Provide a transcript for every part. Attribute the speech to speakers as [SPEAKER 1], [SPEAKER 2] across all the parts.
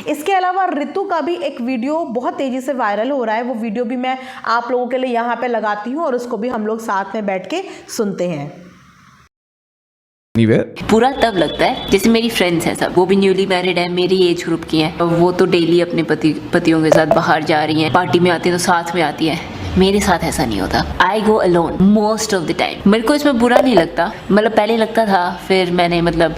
[SPEAKER 1] इसके अलावा ऋतु का भी एक वीडियो बहुत तेज़ी से वायरल हो रहा है, वो वीडियो भी मैं आप लोगों के लिए यहाँ पे लगाती हूँ और उसको भी हम लोग साथ में बैठ के सुनते हैं।
[SPEAKER 2] बुरा तब लगता है जैसे मेरी फ्रेंड्स हैं सब, वो भी न्यूली मैरिड है, मेरी एज ग्रुप की हैं, वो तो डेली अपने पतियों के साथ बाहर जा रही हैं, पार्टी में आती हैं तो साथ में आती हैं। मेरे साथ ऐसा नहीं होता। I go alone most of the time. मेरे को इसमें बुरा नहीं लगता, मतलब पहले लगता था, फिर मैंने मतलब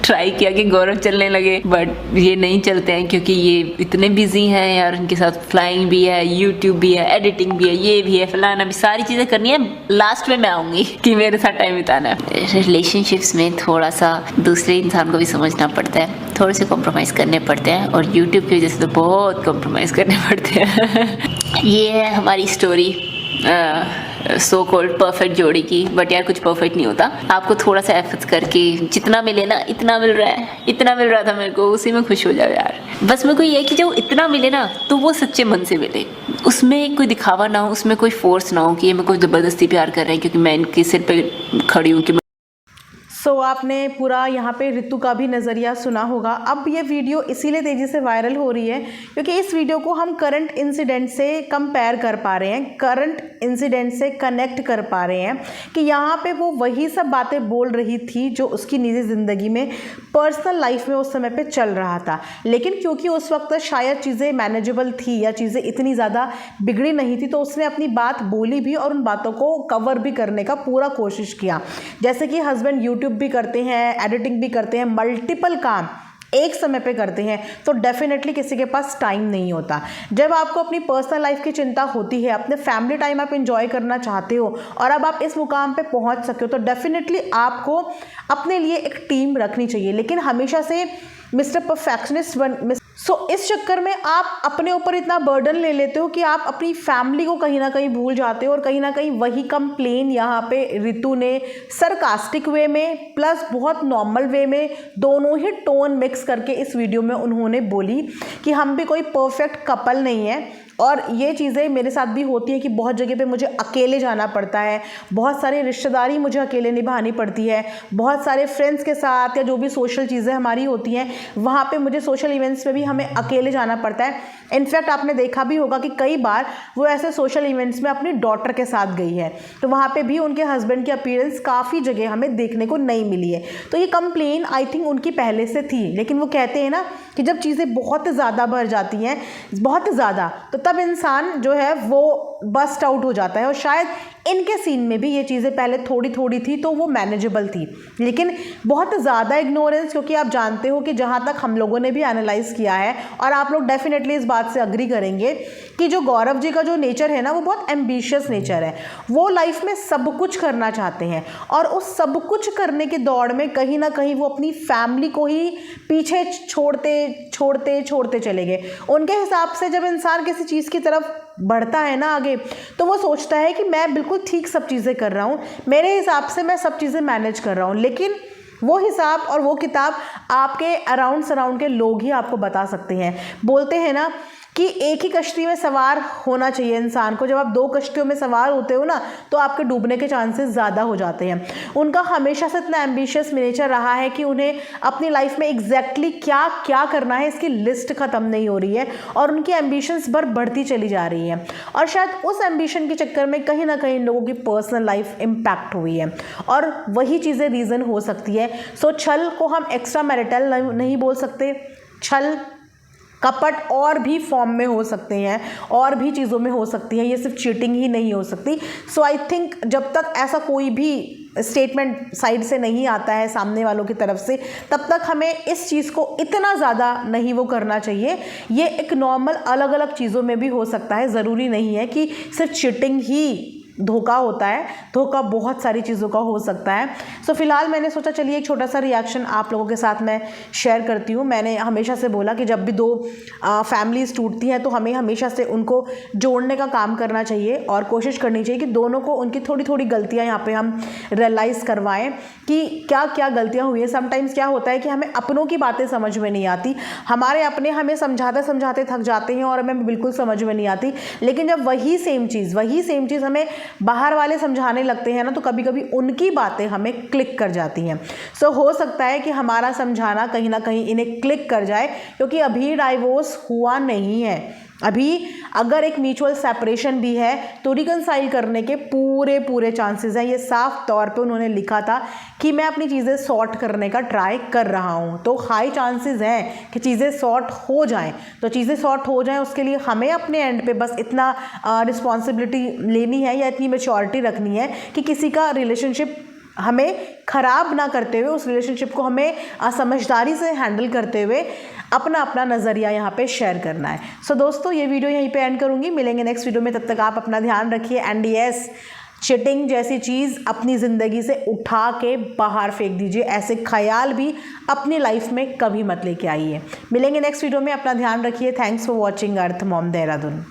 [SPEAKER 2] ट्राई किया कि गौरव चलने लगे, बट ये नहीं चलते हैं क्योंकि ये इतने बिजी हैं यार, उनके साथ फ्लाइंग भी है, यूट्यूब भी है, एडिटिंग भी है, ये भी है, फलाना भी, सारी चीज़ें करनी है। लास्ट में मैं आऊँगी कि मेरे साथ टाइम बिताना है। रिलेशनशिप्स में थोड़ा सा दूसरे इंसान को भी समझना पड़ता है, थोड़े से कॉम्प्रोमाइज़ करने पड़ते हैं, और यूट्यूब की वजह से तो बहुत कॉम्प्रोमाइज़ करने पड़ते हैं। ये है हमारी स्टोरी सो कॉल्ड परफेक्ट जोड़ी की, बट यार कुछ परफेक्ट नहीं होता। आपको थोड़ा सा एफर्ट्स करके जितना मिले ना, इतना मिल रहा है, इतना मिल रहा था मेरे को, उसी में खुश हो जाओ यार। बस मेरे को ये है कि जब इतना मिले ना तो वो सच्चे मन से मिले, उसमें कोई दिखावा ना हो, उसमें कोई फोर्स ना हो कि ये मेरे को ज़बरदस्ती प्यार कर रहे हैं क्योंकि मैं इनके सिर पे खड़ी हूँ कि
[SPEAKER 1] सो आपने पूरा यहाँ पे ऋतु का भी नज़रिया सुना होगा। अब ये वीडियो इसीलिए तेज़ी से वायरल हो रही है क्योंकि इस वीडियो को हम करंट इंसिडेंट से कंपेयर कर पा रहे हैं, करंट इंसिडेंट से कनेक्ट कर पा रहे हैं कि यहाँ पे वो वही सब बातें बोल रही थी जो उसकी निजी ज़िंदगी में, पर्सनल लाइफ में उस समय पे चल रहा था। लेकिन क्योंकि उस वक्त शायद चीज़ें मैनेजेबल थी या चीज़ें इतनी ज़्यादा बिगड़ी नहीं थी, तो उसने अपनी बात बोली भी और उन बातों को कवर भी करने का पूरा कोशिश किया। जैसे कि हस्बैंड यूट्यूब भी करते हैं, एडिटिंग भी करते हैं, मल्टीपल काम एक समय पे करते हैं, तो डेफिनेटली किसी के पास टाइम नहीं होता। जब आपको अपनी पर्सनल लाइफ की चिंता होती है, अपने फैमिली टाइम आप एंजॉय करना चाहते हो और अब आप इस मुकाम पे पहुंच सके हो, तो डेफिनेटली आपको अपने लिए एक टीम रखनी चाहिए। लेकिन हमेशा से मिस्टर परफेक्शनिस्ट इस चक्कर में आप अपने ऊपर इतना बर्डन ले लेते हो कि आप अपनी फैमिली को कहीं ना कहीं भूल जाते हो, और कहीं ना कहीं वही कंप्लेन यहाँ पे ऋतु ने सरकास्टिक वे में प्लस बहुत नॉर्मल वे में, दोनों ही टोन मिक्स करके इस वीडियो में उन्होंने बोली कि हम भी कोई परफेक्ट कपल नहीं है। और ये चीज़ें मेरे साथ भी होती है कि बहुत जगह पे मुझे अकेले जाना पड़ता है, बहुत सारी रिश्तेदारी मुझे अकेले निभानी पड़ती है, बहुत सारे फ्रेंड्स के साथ या जो भी सोशल चीज़ें हमारी होती हैं वहाँ पे मुझे सोशल इवेंट्स पे भी हमें अकेले जाना पड़ता है। इनफैक्ट आपने देखा भी होगा कि कई बार वो ऐसे सोशल इवेंट्स में अपनी डॉटर के साथ गई है, तो वहाँ पे भी उनके हस्बैंड की अपीयरेंस काफ़ी जगह हमें देखने को नहीं मिली है। तो ये कंप्लेन आई थिंक उनकी पहले से थी, लेकिन वो कहते हैं ना कि जब चीज़ें बहुत ज़्यादा बढ़ जाती हैं, बहुत ज़्यादा, तो तब इंसान जो है वो बस्ट आउट हो जाता है। और शायद इनके सीन में भी ये चीज़ें पहले थोड़ी थोड़ी थी तो वो मैनेजेबल थी, लेकिन बहुत ज़्यादा इग्नोरेंस, क्योंकि आप जानते हो कि जहाँ तक हम लोगों ने भी एनालाइज़ किया है और आप लोग डेफिनेटली इस बात से अग्री करेंगे कि जो गौरव जी का जो नेचर है ना, वो बहुत एम्बिशियस नेचर है। वो लाइफ में सब कुछ करना चाहते हैं और उस सब कुछ करने की दौड़ में कहीं ना कहीं वो अपनी फैमिली को ही पीछे छोड़ते चले गए। उनके हिसाब से जब इंसान किसी चीज़ की तरफ बढ़ता है ना आगे, तो वो सोचता है कि मैं बिल्कुल ठीक सब चीज़ें कर रहा हूँ, मेरे हिसाब से मैं सब चीज़ें मैनेज कर रहा हूँ। लेकिन वो हिसाब और वो किताब आपके अराउंड सराउंड के लोग ही आपको बता सकते हैं। बोलते हैं ना कि एक ही कश्ती में सवार होना चाहिए इंसान को। जब आप दो कश्तियों में सवार होते हो ना, तो आपके डूबने के चांसेस ज़्यादा हो जाते हैं। उनका हमेशा से इतना एम्बिशियस नेचर रहा है कि उन्हें अपनी लाइफ में एग्जैक्टली क्या क्या करना है इसकी लिस्ट ख़त्म नहीं हो रही है, और उनकी एम्बिशंस बढ़ती चली जा रही है। और शायद उस एम्बिशन के चक्कर में कहीं ना कहीं लोगों की पर्सनल लाइफ इम्पैक्ट हुई है, और वही चीज़ें रीज़न हो सकती है। सो छल को हम एक्स्ट्रा मैरिटल नहीं बोल सकते। छल कपट और भी फॉर्म में हो सकते हैं, और भी चीज़ों में हो सकती है, ये सिर्फ चीटिंग ही नहीं हो सकती। सो आई थिंक जब तक ऐसा कोई भी स्टेटमेंट साइड से नहीं आता है सामने वालों की तरफ से, तब तक हमें इस चीज़ को इतना ज़्यादा नहीं वो करना चाहिए। ये एक नॉर्मल अलग अलग चीज़ों में भी हो सकता है, ज़रूरी नहीं है कि सिर्फ चीटिंग ही धोखा होता है, धोखा बहुत सारी चीज़ों का हो सकता है। सो फिलहाल मैंने सोचा चलिए एक छोटा सा रिएक्शन आप लोगों के साथ मैं शेयर करती हूँ। मैंने हमेशा से बोला कि जब भी दो फैमिलीज़ टूटती हैं तो हमें हमेशा से उनको जोड़ने का काम करना चाहिए और कोशिश करनी चाहिए कि दोनों को उनकी थोड़ी थोड़ी गलतियाँ यहाँ पे हम रियलाइज़ करवाएं कि क्या क्या गलतियाँ हुई हैं। समटाइम्स क्या होता है कि हमें अपनों की बातें समझ में नहीं आती, हमारे अपने हमें समझाते समझाते थक जाते हैं और हमें बिल्कुल समझ में नहीं आती। लेकिन जब वही सेम चीज़ हमें बाहर वाले समझाने लगते हैं ना, तो कभी कभी उनकी बातें हमें क्लिक कर जाती हैं। सो हो सकता है कि हमारा समझाना कहीं ना कहीं इन्हें क्लिक कर जाए, क्योंकि अभी डाइवोर्स हुआ नहीं है। अभी अगर एक म्यूचुअल सेपरेशन भी है तो रिकनसाइल करने के पूरे चांसेस हैं। ये साफ तौर पे उन्होंने लिखा था कि मैं अपनी चीज़ें सॉर्ट करने का ट्राई कर रहा हूँ, तो हाई चांसेस हैं कि चीज़ें सॉर्ट हो जाएं। तो चीज़ें सॉर्ट हो जाएं उसके लिए हमें अपने एंड पे बस इतना रिस्पॉन्सिबिलिटी लेनी है या इतनी मैच्योरिटी रखनी है कि किसी का रिलेशनशिप हमें ख़राब ना करते हुए, उस रिलेशनशिप को हमें समझदारी से हैंडल करते हुए अपना नज़रिया यहाँ पे शेयर करना है। सो दोस्तों, ये वीडियो यहीं पे एंड करूँगी। मिलेंगे नेक्स्ट वीडियो में, तब तक आप अपना ध्यान रखिए। एंड यस, चिटिंग जैसी चीज़ अपनी ज़िंदगी से उठा के बाहर फेंक दीजिए। ऐसे ख्याल भी अपनी लाइफ में कभी मत लेके आइए। मिलेंगे नेक्स्ट वीडियो में, अपना ध्यान रखिए। Thanks for watching earth mom Dehradun.